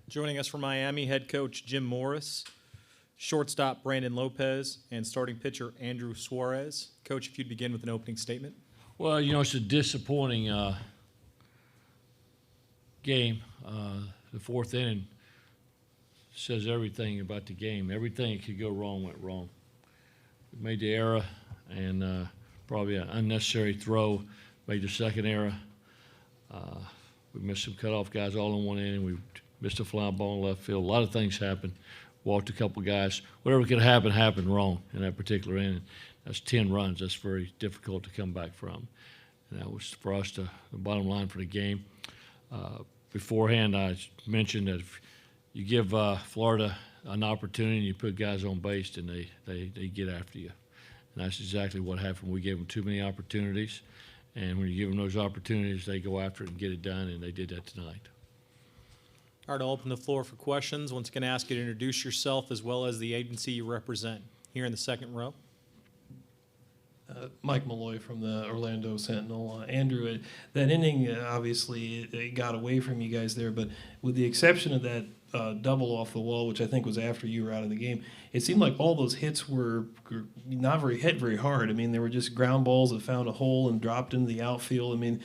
Joining us from Miami, head coach Jim Morris, shortstop Brandon Lopez, and starting pitcher Andrew Suarez. Coach, if you'd begin with an opening statement. Well, it's a disappointing game. The fourth inning says everything about the game. Everything that could go wrong went wrong. We made the error, and probably an unnecessary throw. Made the second error. We missed some cutoff guys all in one inning. We missed a fly ball in left field. A lot of things happened. Walked a couple guys. Whatever could happen happened wrong in that particular inning. That's 10 runs. That's very difficult to come back from. And that was for us the bottom line for the game. Beforehand, I mentioned that if you give Florida an opportunity and you put guys on base, then they get after you. And that's exactly what happened. We gave them too many opportunities. And when you give them those opportunities, they go after it and get it done, and they did that tonight. All right, I'll open the floor for questions. Once again, ask you to introduce yourself as well as the agency you represent. Here in the second row. Mike Malloy from the Orlando Sentinel. Andrew, that inning, obviously, it got away from you guys there, but with the exception of that double off the wall, which I think was after you were out of the game, it seemed like all those hits were not hit very hard. I mean, they were just ground balls that found a hole and dropped into the outfield. I mean,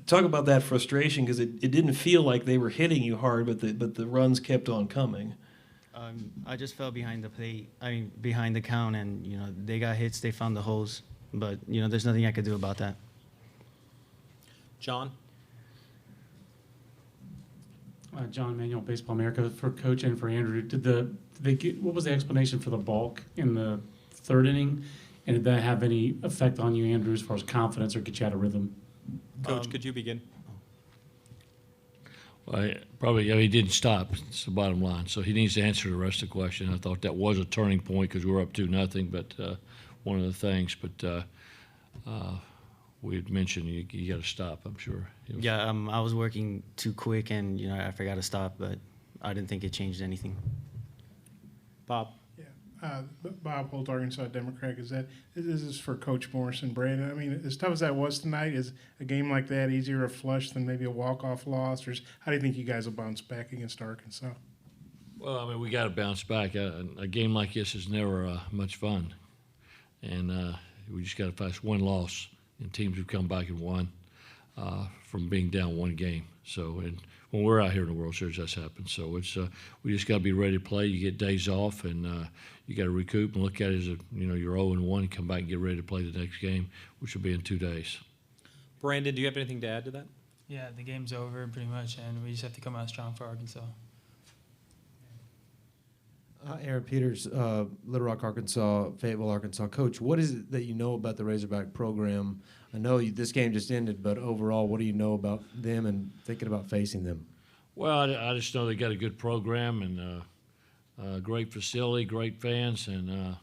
talk about that frustration, because it didn't feel like they were hitting you hard, but the runs kept on coming. I just fell behind the plate. Behind the count, and they got hits. They found the holes, but there's nothing I could do about that. John. John Manuel, Baseball America, for Coach and for Andrew. What was the explanation for the balk in the third inning, and did that have any effect on you, Andrew, as far as confidence or get you out of rhythm? Coach, could you begin? Well, he didn't stop. It's the bottom line. So he needs to answer the rest of the question. I thought that was a turning point because we were up 2-0, but one of the things. But we had mentioned you got to stop, I'm sure. Yeah, I was working too quick, and I forgot to stop, but I didn't think it changed anything. Bob. Bob Holt, Arkansas Democrat. This is for Coach Morris and Brandon. I mean, as tough as that was tonight, is a game like that easier to flush than maybe a walk-off loss? Or how do you think you guys will bounce back against Arkansas? Well, we got to bounce back. A game like this is never much fun. And we just got to face one loss. And teams have come back and won from being down one game. So, and when we're out here in the World Series, that's happened. So it's we just got to be ready to play. You get days off, and you got to recoup and look at it as you're 0-1 and come back and get ready to play the next game, which will be in 2 days. Brandon, do you have anything to add to that? Yeah, the game's over pretty much, and we just have to come out strong for Arkansas. Aaron Peters, Little Rock, Arkansas, Fayetteville, Arkansas. Coach, what is it that you know about the Razorback program? I know this game just ended, but overall, what do you know about them and thinking about facing them? Well, I just know they got a good program and great facility, great fans, and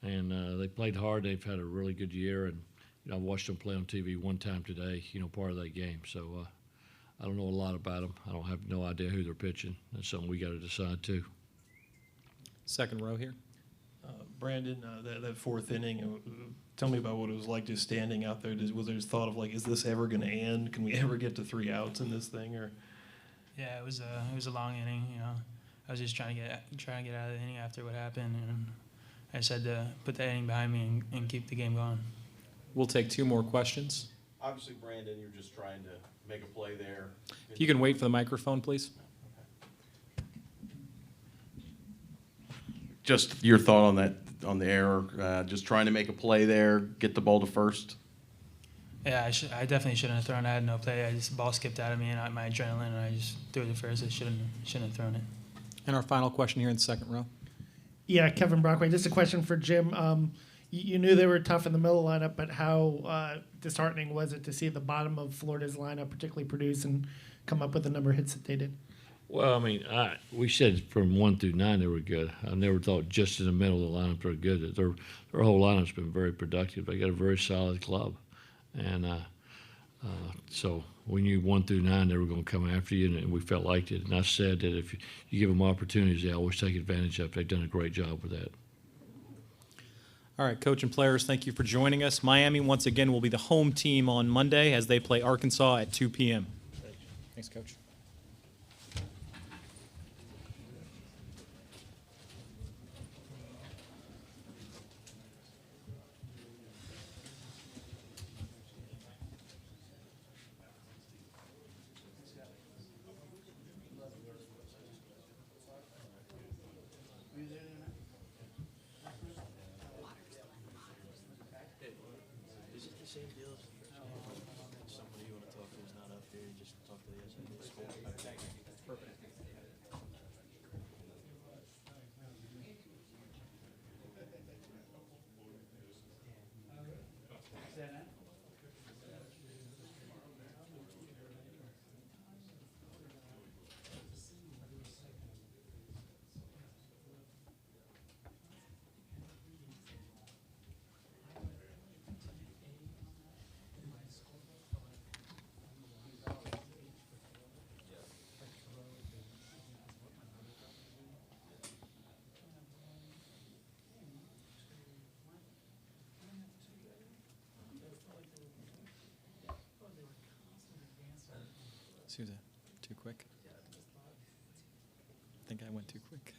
they played hard. They've had a really good year, and I watched them play on TV one time today, part of that game. So I don't know a lot about them. I don't have no idea who they're pitching. That's something we got to decide too. Second row here. Brandon, that fourth inning, tell me about what it was like just standing out there. Was there this thought of is this ever going to end? Can we ever get to 3 outs in this thing? Or Yeah, it was a long inning. I was just trying to get out of the inning after what happened, and I just had to put that inning behind me and keep the game going. We'll take 2 more questions. Obviously, Brandon, you're just trying to make a play there. If you can wait for the microphone, please. Just your thought on that, on the error, just trying to make a play there, get the ball to first. Yeah, I definitely shouldn't have thrown. I had no play. The ball skipped out of me and my adrenaline, and I just threw it to first. I shouldn't have thrown it. And our final question here in the second row. Yeah, Kevin Brockway. Just a question for Jim. You knew they were tough in the middle lineup, but how disheartening was it to see the bottom of Florida's lineup particularly produce and come up with the number of hits that they did? Well, we said from 1 through 9 they were good. I never thought just in the middle of the lineup they're good. Their whole lineup's been very productive. They got a very solid club, and so we knew 1 through 9 they were going to come after you, and we felt like it. And I said that if you give them opportunities, they always take advantage of it. They've done a great job with that. All right, coach and players, thank you for joining us. Miami, once again, will be the home team on Monday as they play Arkansas at 2 p.m. Thanks, Coach. Souza, too quick. I think I went too quick.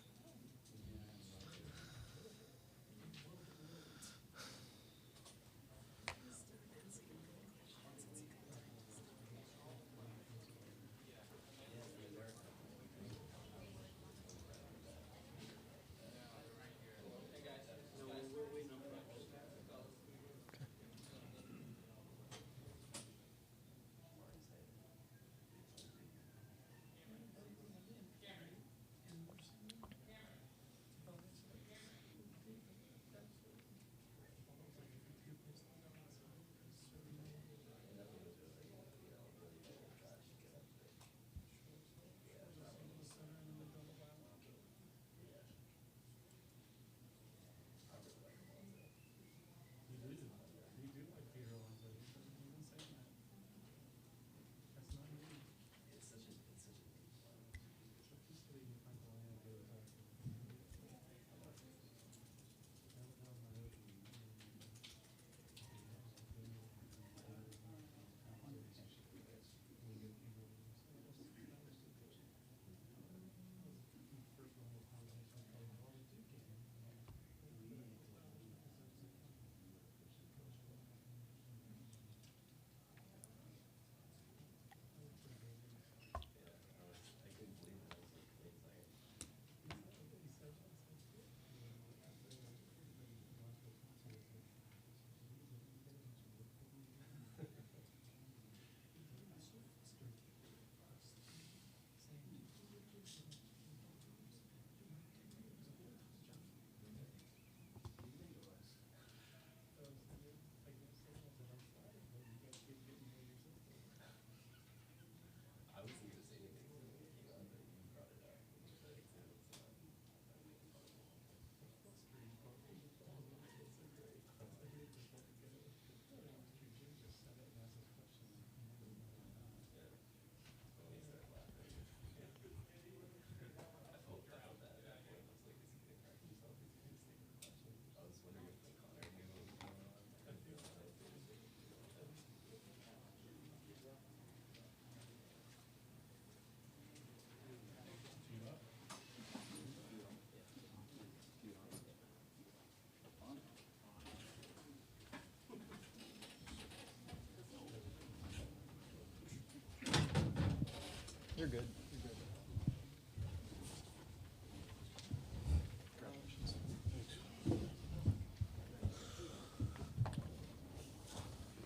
You're good.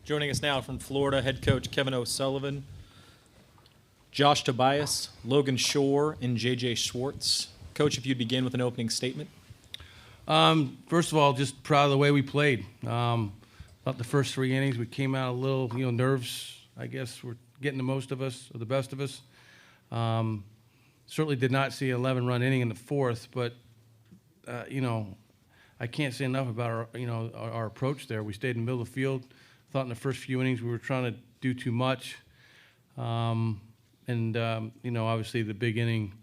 Joining us now from Florida, head coach Kevin O'Sullivan, Josh Tobias, Logan Shore, and J.J. Schwartz. Coach, if you'd begin with an opening statement. First of all, just proud of the way we played. About the first 3 innings, we came out a little, nerves, I guess, were getting the most of us, or the best of us. Certainly did not see an 11-run inning in the fourth, but, I can't say enough about our approach there. We stayed in the middle of the field. Thought in the first few innings we were trying to do too much. Obviously the big inning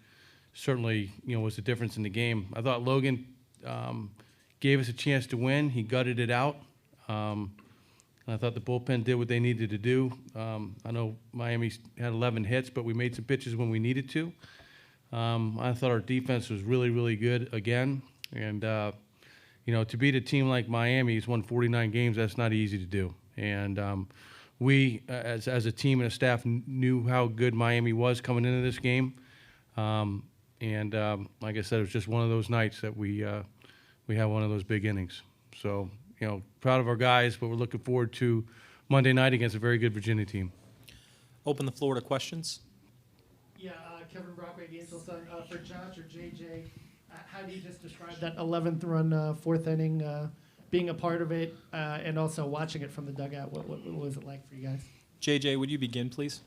certainly, was the difference in the game. I thought Logan gave us a chance to win. He gutted it out. And I thought the bullpen did what they needed to do. I know Miami had 11 hits, but we made some pitches when we needed to. I thought our defense was really, really good again. And, to beat a team like Miami, who's won 49 games, that's not easy to do. And we, as a team and a staff, knew how good Miami was coming into this game. Like I said, it was just one of those nights that we had one of those big innings. So, proud of our guys, but we're looking forward to Monday night against a very good Virginia team. Open the floor to questions. Yeah, Kevin Brockway, Gainesville Sun. For Josh or JJ, how do you just describe that 11th run, fourth inning, being a part of it, and also watching it from the dugout? What was it like for you guys? JJ, would you begin, please?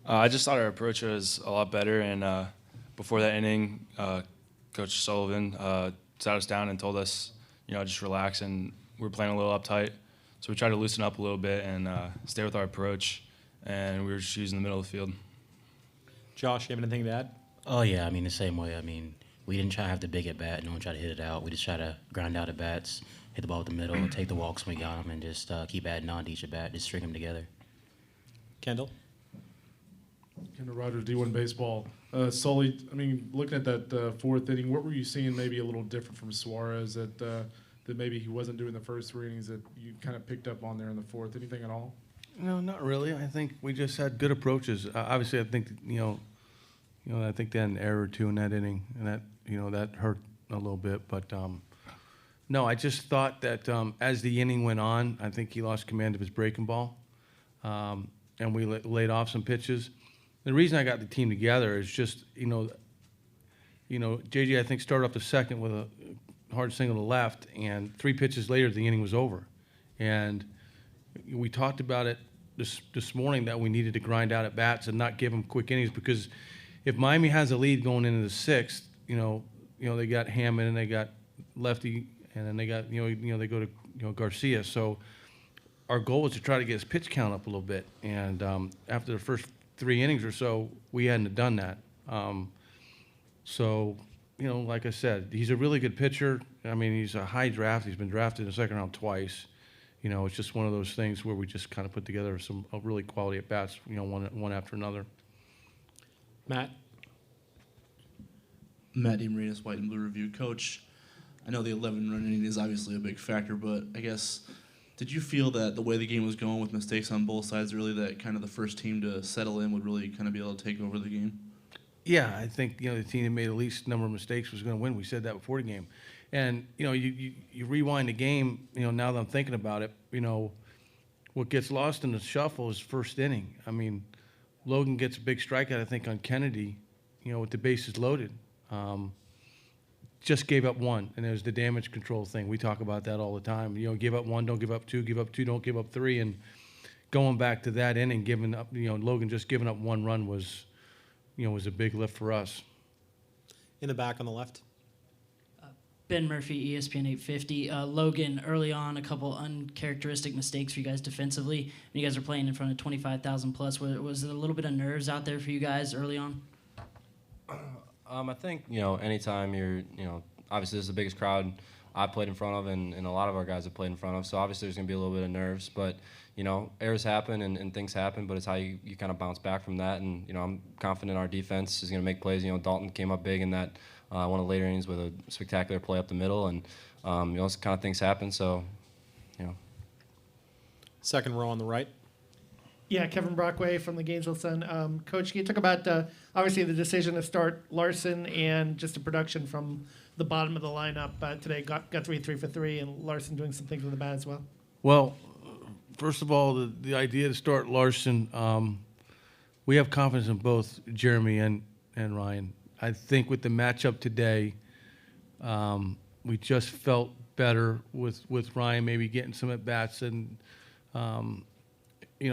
I just thought our approach was a lot better, and before that inning, Coach Sullivan sat us down and told us, just relax, and we were playing a little uptight. So we tried to loosen up a little bit and stay with our approach, and we were just using the middle of the field. Josh, you have anything to add? Oh, yeah, the same way. We didn't try to have the big at-bat. No one tried to hit it out. We just try to grind out at-bats, hit the ball with the middle, take the walks when we got them, and just keep adding on to each at-bat, just string them together. Kendall? Kendall Rogers, D1 Baseball. Sully, I mean, looking at that fourth inning, what were you seeing maybe a little different from Suarez that maybe he wasn't doing the first 3 innings that you kind of picked up on there in the fourth? Anything at all? No, not really. I think we just had good approaches. Obviously, I think I think they had an error or two in that inning, and that hurt a little bit. But no, I just thought that as the inning went on, I think he lost command of his breaking ball, and we laid off some pitches. The reason I got the team together is just JJ I think started off the second with a hard single to left, and 3 pitches later the inning was over, and we talked about it this morning that we needed to grind out at bats and not give them quick innings, because if Miami has a lead going into the 6th, they got Hammond and they got lefty, and then they got they go to Garcia. So our goal was to try to get his pitch count up a little bit, and after the first 3 innings or so, we hadn't have done that. So like I said, he's a really good pitcher. I mean, he's a high draft. He's been drafted in the second round twice. It's just one of those things where we just kind of put together some really quality at bats, one after another. Matt DeMarinis, White and Blue Review. Coach, I know the 11-run inning is obviously a big factor, but I guess, did you feel that the way the game was going with mistakes on both sides, really that kind of the first team to settle in would really kind of be able to take over the game? Yeah, I think the team that made the least number of mistakes was going to win. We said that before the game, and you rewind the game. Now that I'm thinking about it, what gets lost in the shuffle is first inning. I mean, Logan gets a big strikeout, I think, on Kennedy, with the bases loaded. Just gave up 1, and there's the damage control thing. We talk about that all the time. Give up 1, don't give up 2, give up 2, don't give up 3, and going back to that inning, giving up, Logan just giving up 1 run was a big lift for us. In the back on the left. Ben Murphy, ESPN 850. Logan, early on, a couple uncharacteristic mistakes for you guys defensively. When you guys are playing in front of 25,000 plus, was it a little bit of nerves out there for you guys early on? I think, anytime you're, obviously this is the biggest crowd I played in front of and a lot of our guys have played in front of, so obviously there's going to be a little bit of nerves, but, errors happen and things happen, but it's how you kind of bounce back from that, and, I'm confident our defense is going to make plays. Dalton came up big in that one of the later innings with a spectacular play up the middle, and, those kind of things happen, so, Second row on the right. Yeah, Kevin Brockway from the Gainesville Sun. Coach, can you talk about obviously the decision to start Larson and just the production from the bottom of the lineup today? Got 3 for 3, and Larson doing some things with the bat as well. Well, first of all, the idea to start Larson, we have confidence in both Jeremy and Ryan. I think with the matchup today, we just felt better with Ryan maybe getting some at bats, and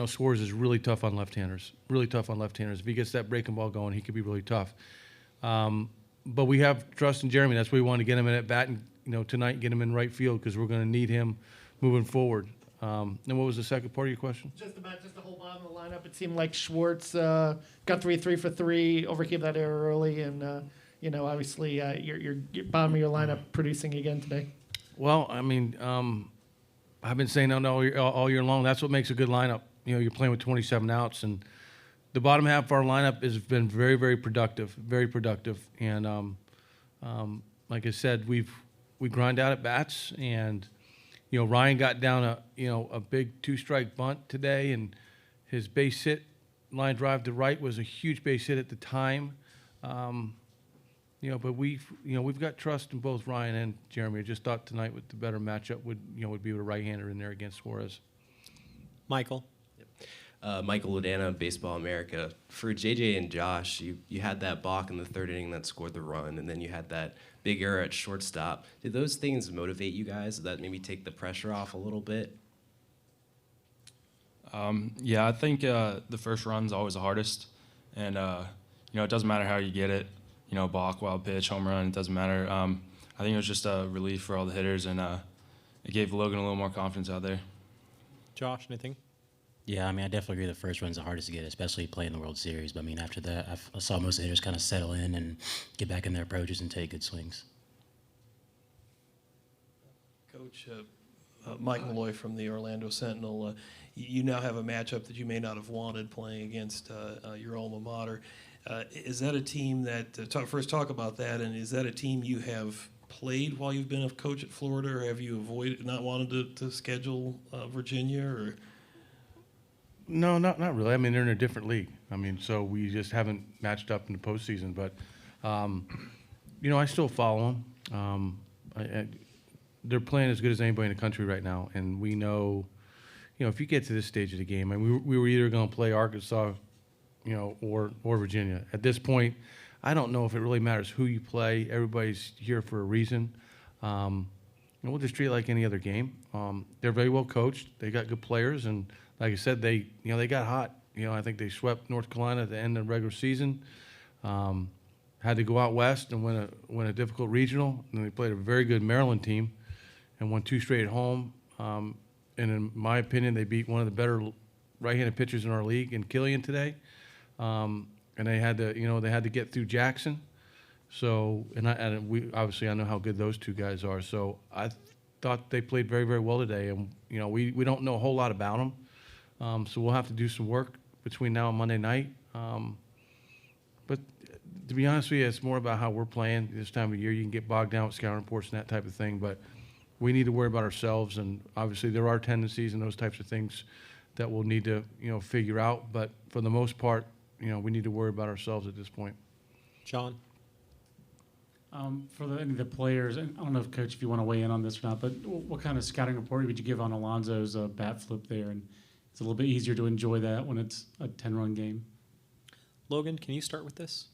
Suarez is really tough on left-handers. Really tough on left-handers. If he gets that breaking ball going, he could be really tough. But we have trust in Jeremy. That's why we want to get him in at bat and tonight, get him in right field, because we're going to need him moving forward. And what was the second part of your question? Just the whole bottom of the lineup. It seemed like Schwartz got 3 for 3, overcame that error early, and obviously your bottom of your lineup producing again today. Well, I mean, I've been saying that all year long. That's what makes a good lineup. You're playing with 27 outs, and the bottom half of our lineup has been very, very productive, and like I said, we grind out at bats, and Ryan got down a big 2-strike bunt today, and his base hit line drive to right was a huge base hit at the time. But we've got trust in both Ryan and Jeremy. I just thought tonight with the better matchup would be with a right-hander in there against Suarez. Michael. Michael Ladana, Baseball America. For JJ and Josh, you had that balk in the 3rd inning that scored the run, and then you had that big error at shortstop. Did those things motivate you guys? Did that maybe take the pressure off a little bit? Yeah, I think the first run's always the hardest, and it doesn't matter how you get it. Balk, wild pitch, home run, it doesn't matter. I think it was just a relief for all the hitters, and it gave Logan a little more confidence out there. Josh, anything? Yeah, I mean, I definitely agree the first run's the hardest to get, especially playing the World Series. But, I mean, after that, I saw most of the hitters kind of settle in and get back in their approaches and take good swings. Coach, Mike Malloy from the Orlando Sentinel. You now have a matchup that you may not have wanted playing against your alma mater. Is that a team that, first talk about that, and is that a team you have played while you've been a coach at Florida, or have you avoided, not wanted to schedule Virginia? Or No, not really. I mean, they're in a different league. I mean, so we just haven't matched up in the postseason. But, I still follow them. They're playing as good as anybody in the country right now, and we know, if you get to this stage of the game, and we were either going to play Arkansas, or Virginia. At this point, I don't know if it really matters who you play. Everybody's here for a reason. And we'll just treat it like any other game. They're very well coached. They got good players, and like I said, they got hot. I think they swept North Carolina at the end of the regular season. Had to go out west and win a difficult regional. And they played a very good Maryland team and won 2 straight at home. And in my opinion, they beat one of the better right-handed pitchers in our league in Killian today. And they had to get through Jackson. So, and we obviously I know how good those 2 guys are. So I thought they played very, very well today. And we don't know a whole lot about them. So we'll have to do some work between now and Monday night. But to be honest with you, it's more about how we're playing this time of year. You can get bogged down with scouting reports and that type of thing, but we need to worry about ourselves. And obviously there are tendencies and those types of things that we'll need to figure out. But for the most part, we need to worry about ourselves at this point. John? For any of the players, and I don't know, Coach, if you want to weigh in on this or not, but what kind of scouting report would you give on Alonzo's bat flip there? And it's a little bit easier to enjoy that when it's a 10-run game. Logan, can you start with this?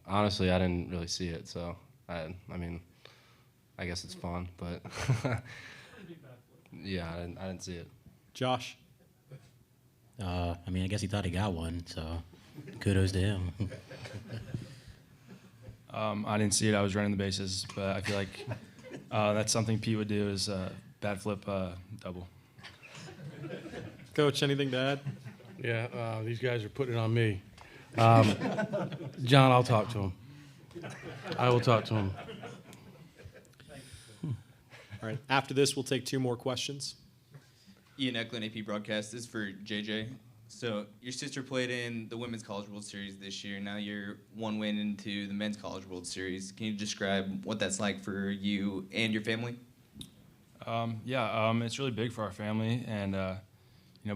Honestly, I didn't really see it, so I mean, I guess it's fun, but yeah, I didn't see it. Josh? I guess he thought he got one, so kudos to him. I didn't see it. I was running the bases, but I feel like that's something Pete would do is bat flip double. Coach, anything to add? Yeah, these guys are putting it on me. John, I'll talk to him. I will talk to him. All right. After this, we'll take 2 more questions. Ian Eklund, AP Broadcast. This is for JJ. So your sister played in the Women's College World Series this year. Now you're 1 win into the Men's College World Series. Can you describe what that's like for you and your family? It's really big for our family. And,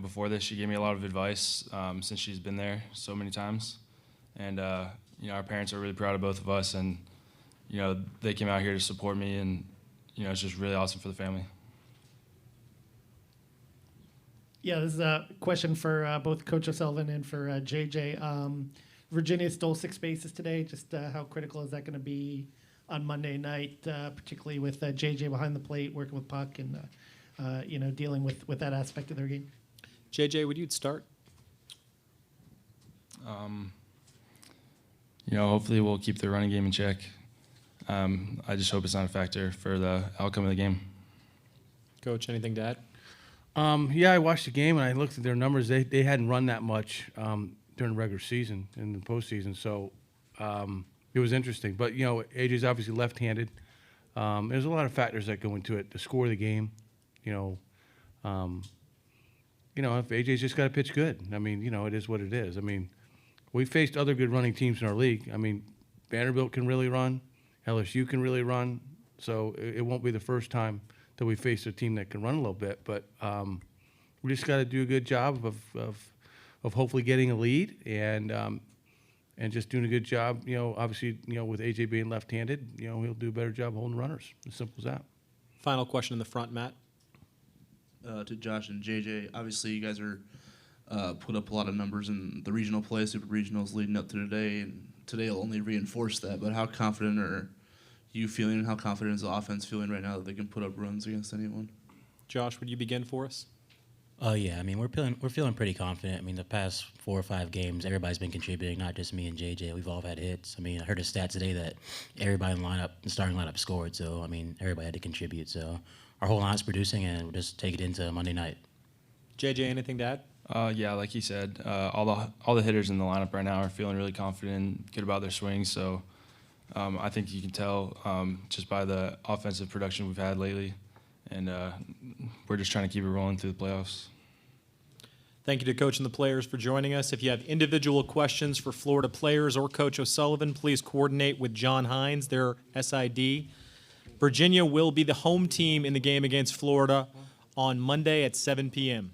before this, she gave me a lot of advice since she's been there so many times. And, our parents are really proud of both of us. And, they came out here to support me. And, it's just really awesome for the family. Yeah, this is a question for both Coach O'Sullivan and for JJ. Virginia stole 6 bases today. Just how critical is that going to be on Monday night, particularly with JJ behind the plate, working with puck and dealing with that aspect of their game? JJ, would you start? Hopefully we'll keep the running game in check. I just hope it's not a factor for the outcome of the game. Coach, anything to add? I watched the game and I looked at their numbers. They hadn't run that much during the regular season and the postseason, so it was interesting. But AJ's obviously left-handed. There's a lot of factors that go into it. The score of the game, if AJ's just got to pitch good. It is what it is. We faced other good running teams in our league. Vanderbilt can really run. LSU can really run. So it won't be the first time that we face a team that can run a little bit. But we just got to do a good job of hopefully getting a lead and just doing a good job. Obviously, with AJ being left-handed, he'll do a better job holding runners. As simple as that. Final question in the front, Matt. To Josh and JJ, obviously you guys are put up a lot of numbers in the regional play, super regionals leading up to today, and today will only reinforce that. But how confident are you feeling, and how confident is the offense feeling right now that they can put up runs against anyone? Josh, would you begin for us? Yeah, we're feeling pretty confident. The past 4 or 5 games, everybody's been contributing, not just me and JJ. We've all had hits. I heard a stat today that everybody in the starting lineup scored. So everybody had to contribute. So our whole line's producing, and we'll just take it into Monday night. JJ, anything to add? Like he said, all the hitters in the lineup right now are feeling really confident, good about their swings. So I think you can tell just by the offensive production we've had lately. and we're just trying to keep it rolling through the playoffs. Thank you to Coach and the players for joining us. If you have individual questions for Florida players or Coach O'Sullivan, please coordinate with John Hines, their SID. Virginia will be the home team in the game against Florida on Monday at 7 p.m.